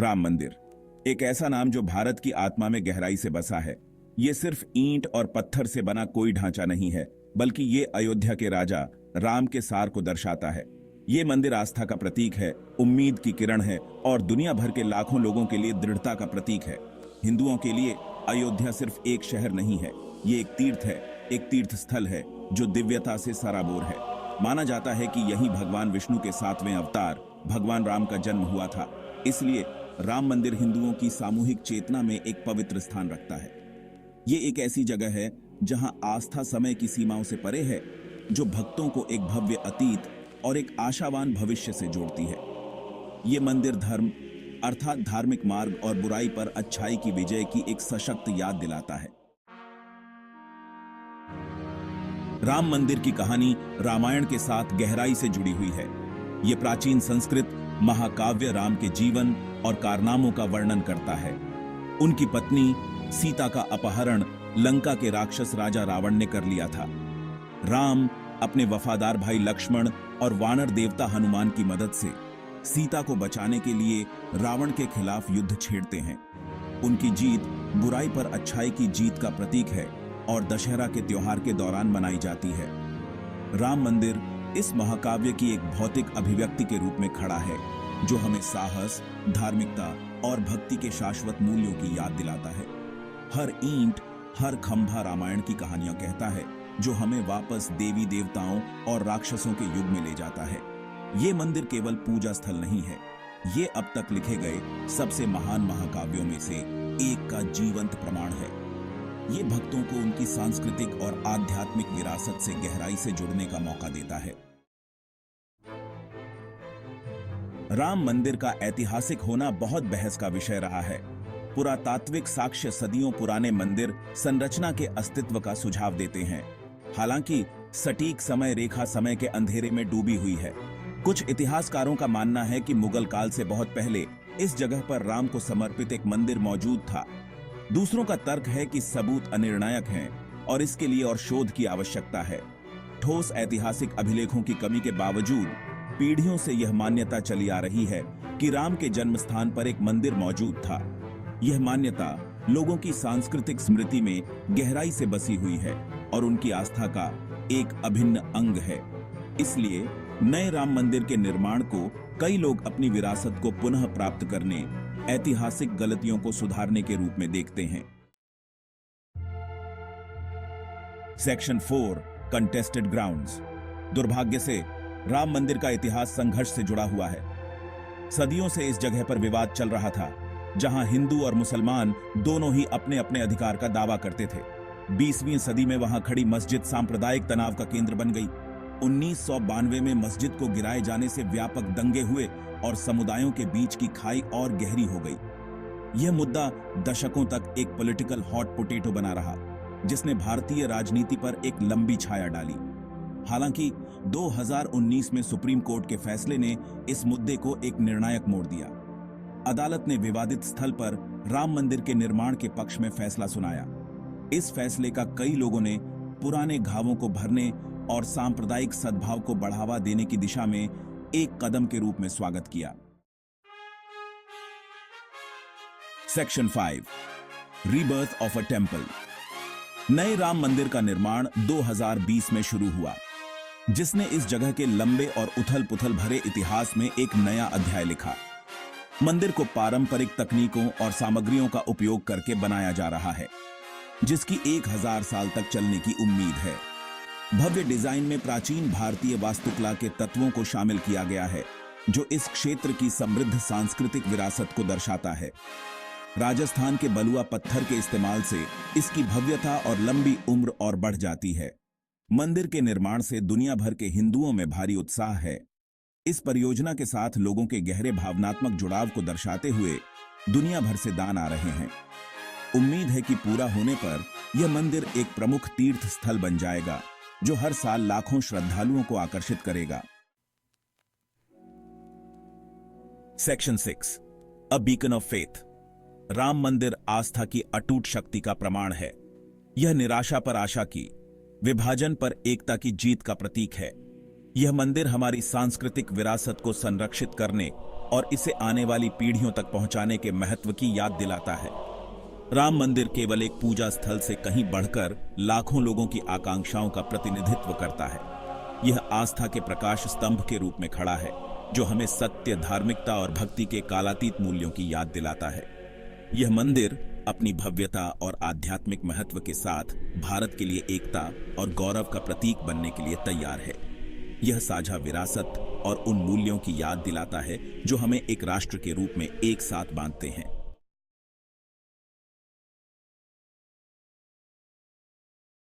राम मंदिर एक ऐसा नाम जो भारत की आत्मा में गहराई से बसा है। ये सिर्फ ईंट और पत्थर से बना कोई ढांचा नहीं है, बल्कि ये अयोध्या के राजा राम के सार को दर्शाता है। ये मंदिर आस्था का प्रतीक है, उम्मीद की किरण है और दुनिया भर के लाखों लोगों के लिए दृढ़ता का प्रतीक है। हिंदुओं के लिए अयोध्या सिर्फ एक शहर नहीं है, ये एक तीर्थ है, एक तीर्थ स्थल है जो दिव्यता से सराबोर है। माना जाता है कि यहीं भगवान विष्णु के 7वें अवतार भगवान राम का जन्म हुआ था। इसलिए राम मंदिर हिंदुओं की सामूहिक चेतना में एक पवित्र स्थान रखता है। ये एक ऐसी जगह है जहां आस्था समय की सीमाओं से परे है, जो भक्तों को एक भव्य अतीत और एक आशावान भविष्य से जोड़ती है। ये मंदिर धर्म अर्थात धार्मिक मार्ग और बुराई पर अच्छाई की विजय की एक सशक्त याद दिलाता है। राम मंदिर की कहानी रामायण के साथ गहराई से जुड़ी हुई है। ये प्राचीन संस्कृत महाकाव्य राम के जीवन और कारनामों का वर्णन करता है। उनकी पत्नी सीता का अपहरण लंका के राक्षस राजा रावण ने कर लिया था। राम अपने वफादार भाई लक्ष्मण और वानर देवता हनुमान की मदद से सीता को बचाने के लिए रावण के खिलाफ युद्ध छेड़ते हैं। उनकी जीत बुराई पर अच्छाई की जीत का प्रतीक है और दशहरा के त्योहार के दौरान मनाई जाती है। राम मंदिर इस महाकाव्य की एक भौतिक अभिव्यक्ति के रूप में खड़ा है, जो हमें साहस, धार्मिकता और भक्ति के शाश्वत मूल्यों की याद दिलाता है। हर ईंट, हर खंभा रामायण की कहानियां कहता है, जो हमें वापस देवी देवताओं और राक्षसों के युग में ले जाता है। ये मंदिर केवल पूजा स्थल नहीं है, ये अब तक लिखे गए सबसे महान महाकाव्यों में से एक का जीवंत प्रमाण है। ये भक्तों को उनकी सांस्कृतिक और आध्यात्मिक विरासत से गहराई से जुड़ने का मौका देता है। राम मंदिर का ऐतिहासिक होना बहुत बहस का विषय रहा है। पुरातात्विक साक्ष्य सदियों पुराने मंदिर संरचना के अस्तित्व का सुझाव देते हैं। हालांकि सटीक समय रेखा समय के अंधेरे में डूबी हुई है। कुछ इतिहासकारों का मानना है कि मुगल काल से बहुत पहले इस जगह पर राम को समर्पित एक मंदिर मौजूद था। दूसरों का तर्क है कि सबूत अनिर्णायक हैं और इसके लिए और शोध की आवश्यकता है। ठोस ऐतिहासिक अभिलेखों की कमी के बावजूद पीढ़ियों से यह मान्यता चली आ रही है कि राम के जन्म स्थान पर एक मंदिर मौजूद था। यह मान्यता लोगों की सांस्कृतिक स्मृति में गहराई से बसी हुई है और उनकी आस्था का एक अभिन्न अंग है। इसलिए नए राम मंदिर के निर्माण को कई लोग अपनी विरासत को पुनः प्राप्त करने, ऐतिहासिक गलतियों को सुधारने के रूप में देखते हैं। Section 4 contested grounds. दुर्भाग्य से राम मंदिर का इतिहास संघर्ष से जुड़ा हुआ है। सदियों से इस जगह पर विवाद चल रहा था, जहां हिंदू और मुसलमान दोनों ही अपने अपने अधिकार का दावा करते थे। 20वीं सदी में वहां खड़ी मस्जिद सांप्रदायिक तनाव का केंद्र बन गई। 1992 में मस्जिद को गिराए जाने से व्यापक दंगे हुए और समुदायों के बीच की खाई और गहरी हो गई। यह मुद्दा दशकों तक एक पॉलिटिकल हॉट पोटैटो बना रहा, जिसने भारतीय राजनीति पर एक लंबी छाया डाली। हालांकि 2019 में सुप्रीम कोर्ट के फैसले ने इस मुद्दे को एक निर्णायक मोड़ दिया। अदालत ने विवादित स्थल पर राम मंदिर के निर्माण के पक्ष में फैसला सुनाया। इस फैसले का कई लोगों ने पुराने घावों को भरने और सांप्रदायिक सद्भाव को बढ़ावा देने की दिशा में एक कदम के रूप में स्वागत किया। Section 5 rebirth of a temple. नए राम मंदिर का निर्माण 2020 में शुरू हुआ, जिसने इस जगह के लंबे और उथल पुथल भरे इतिहास में एक नया अध्याय लिखा। मंदिर को पारंपरिक तकनीकों और सामग्रियों का उपयोग करके बनाया जा रहा है, जिसकी 1000 साल तक चलने की उम्मीद है। भव्य डिजाइन में प्राचीन भारतीय वास्तुकला के तत्वों को शामिल किया गया है, जो इस क्षेत्र की समृद्ध सांस्कृतिक विरासत को दर्शाता है। राजस्थान के बलुआ पत्थर के इस्तेमाल से इसकी भव्यता और लंबी उम्र और बढ़ जाती है। मंदिर के निर्माण से दुनिया भर के हिंदुओं में भारी उत्साह है। इस परियोजना के साथ लोगों के गहरे भावनात्मक जुड़ाव को दर्शाते हुए दुनिया भर से दान आ रहे हैं। उम्मीद है कि पूरा होने पर यह मंदिर एक प्रमुख तीर्थ स्थल बन जाएगा, जो हर साल लाखों श्रद्धालुओं को आकर्षित करेगा। Section 6 a beacon of faith. Ram मंदिर आस्था की अटूट शक्ति का प्रमाण है। यह निराशा पर आशा की, विभाजन पर एकता की जीत का प्रतीक है। यह मंदिर हमारी सांस्कृतिक विरासत को संरक्षित करने और इसे आने वाली पीढ़ियों तक पहुंचाने के महत्व की याद दिलाता है। राम मंदिर केवल एक पूजा स्थल से कहीं बढ़कर लाखों लोगों की आकांक्षाओं का प्रतिनिधित्व करता है। यह आस्था के प्रकाश स्तंभ के रूप में खड़ा है, जो हमें सत्य, धार्मिकता और भक्ति के कालातीत मूल्यों की याद दिलाता है। यह मंदिर अपनी भव्यता और आध्यात्मिक महत्व के साथ भारत के लिए एकता और गौरव का प्रतीक बनने के लिए तैयार है। यह साझा विरासत और उन मूल्यों की याद दिलाता है जो हमें एक राष्ट्र के रूप में एक साथ बांधते हैं।